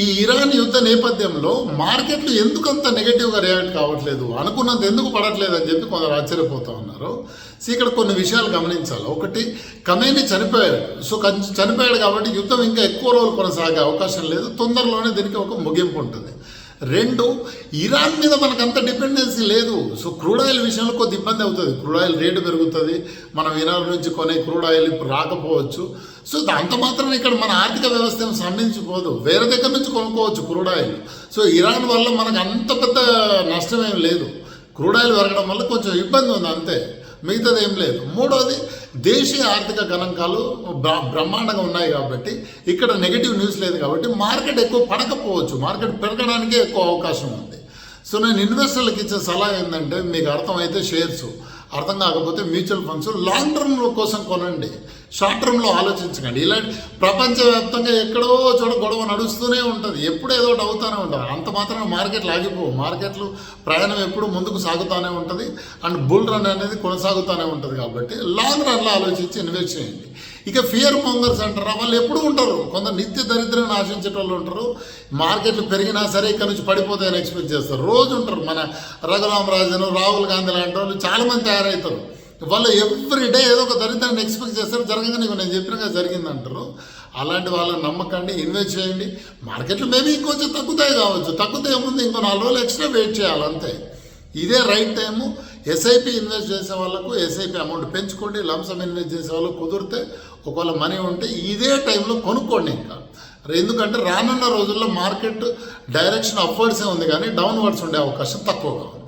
ఈ ఇరాన్ యుద్ధ నేపథ్యంలో మార్కెట్లు ఎందుకంత నెగటివ్గా రియాక్ట్ కావట్లేదు, అనుకున్నంత ఎందుకు పడట్లేదు అని చెప్పి కొందరు ఆశ్చర్యపోతూ ఉన్నారు. సో ఇక్కడ కొన్ని విషయాలు గమనించాలి. ఒకటి, ఖమేనీ చనిపోయాడు. సో చనిపోయాడు కాబట్టి యుద్ధం ఇంకా ఎక్కువ రోజులు కొనసాగే అవకాశం లేదు, తొందరలోనే దీనికి ఒక ముగింపు ఉంటుంది. రెండు, ఇరాన్ మీద మనకంత డిపెండెన్సీ లేదు. సో క్రూడ్ ఆయిల్ విషయంలో కొద్ది ఇబ్బంది అవుతుంది. క్రూడ్ ఆయిల్ రేటు పెరుగుతుంది, మనం ఇరాన్ నుంచి కొనే క్రూడ్ ఆయిల్ ఇప్పుడు రాకపోవచ్చు. సో అంత మాత్రం ఇక్కడ మన ఆర్థిక వ్యవస్థ ఏం స్తంభించిపోదు, వేరే దగ్గర నుంచి కొనుక్కోవచ్చు క్రూడ్ ఆయిల్. సో ఇరాన్ వల్ల మనకు అంత పెద్ద నష్టం ఏం లేదు. క్రూడ్ ఆయిల్ పెరగడం వల్ల కొంచెం ఇబ్బంది ఉంది అంతే, మిగతాది ఏం లేదు. మూడోది, దేశీయ ఆర్థిక గణాంకాలు బ్రహ్మాండంగా ఉన్నాయి కాబట్టి ఇక్కడ నెగిటివ్ న్యూస్ లేదు కాబట్టి మార్కెట్ ఎక్కువ పడకపోవచ్చు, మార్కెట్ పెరగడానికే ఎక్కువ అవకాశం ఉంది. సో నేను ఇన్వెస్టర్లకు ఇచ్చే సలహా ఏంటంటే, మీకు అర్థమైతే షేర్స్, అర్థం కాకపోతే మ్యూచువల్ ఫండ్స్ లాంగ్ టర్మ్ కోసం కొనండి, షార్ట్ టర్మ్లో ఆలోచించకండి. ఇలాంటి ప్రపంచవ్యాప్తంగా ఎక్కడో చోట గొడవ నడుస్తూనే ఉంటుంది, ఎప్పుడు ఏదో ఒకటి అవుతూనే ఉంటుంది. అంత మాత్రం మార్కెట్లు ఆగిపోవు, మార్కెట్లు ప్రయాణం ఎప్పుడు ముందుకు సాగుతూనే ఉంటుంది అండ్ బుల్ రన్ అనేది కొనసాగుతూనే ఉంటుంది. కాబట్టి లాంగ్ రన్లో ఆలోచించి ఇన్వెస్ట్ చేయండి. ఇక ఫియర్ మోంగర్స్ అంటారా, వాళ్ళు ఎప్పుడు ఉంటారు, కొంత నిత్య దరిద్రాన్ని ఆశించే వాళ్ళు ఉంటారు. మార్కెట్లు పెరిగినా సరే ఇక్కడ నుంచి పడిపోతాయని ఎక్స్పెక్ట్ చేస్తారు, రోజు ఉంటారు. మన రఘురామరాజన్, రాహుల్ గాంధీ లాంటి వాళ్ళు చాలామంది తయారవుతారు. వాళ్ళు ఎవ్రీ డే ఏదో ఒక దరిద్రాన్ని ఎక్స్పెక్ట్ చేస్తారు, జరగగా నీకు నేను చెప్పినగా జరిగిందంటారు. అలాంటి వాళ్ళని నమ్మకండి, ఇన్వెస్ట్ చేయండి. మార్కెట్లు మేబీ ఇంకొంచెం తగ్గుతాయి కావచ్చు, తగ్గుతాయి ఏముంది, ఇంకో 4 రోజులు ఎక్స్ట్రా వెయిట్ చేయాలి అంతే. ఇదే రైట్ టైము. ఎస్ఐపి ఇన్వెస్ట్ చేసే వాళ్ళకు ఎస్ఐపి అమౌంట్ పెంచుకోండి, లంసమ్ ఇన్వెస్ట్ చేసే వాళ్ళకు కుదిరితే ఒకవేళ మనీ ఉంటే ఇదే టైంలో కొనుక్కోండి. ఇంకా ఎందుకంటే రానున్న రోజుల్లో మార్కెట్ డైరెక్షన్ అప్వర్డ్సే ఉంది కానీ డౌన్వర్డ్స్ ఉండే అవకాశం తక్కువగా ఉంది.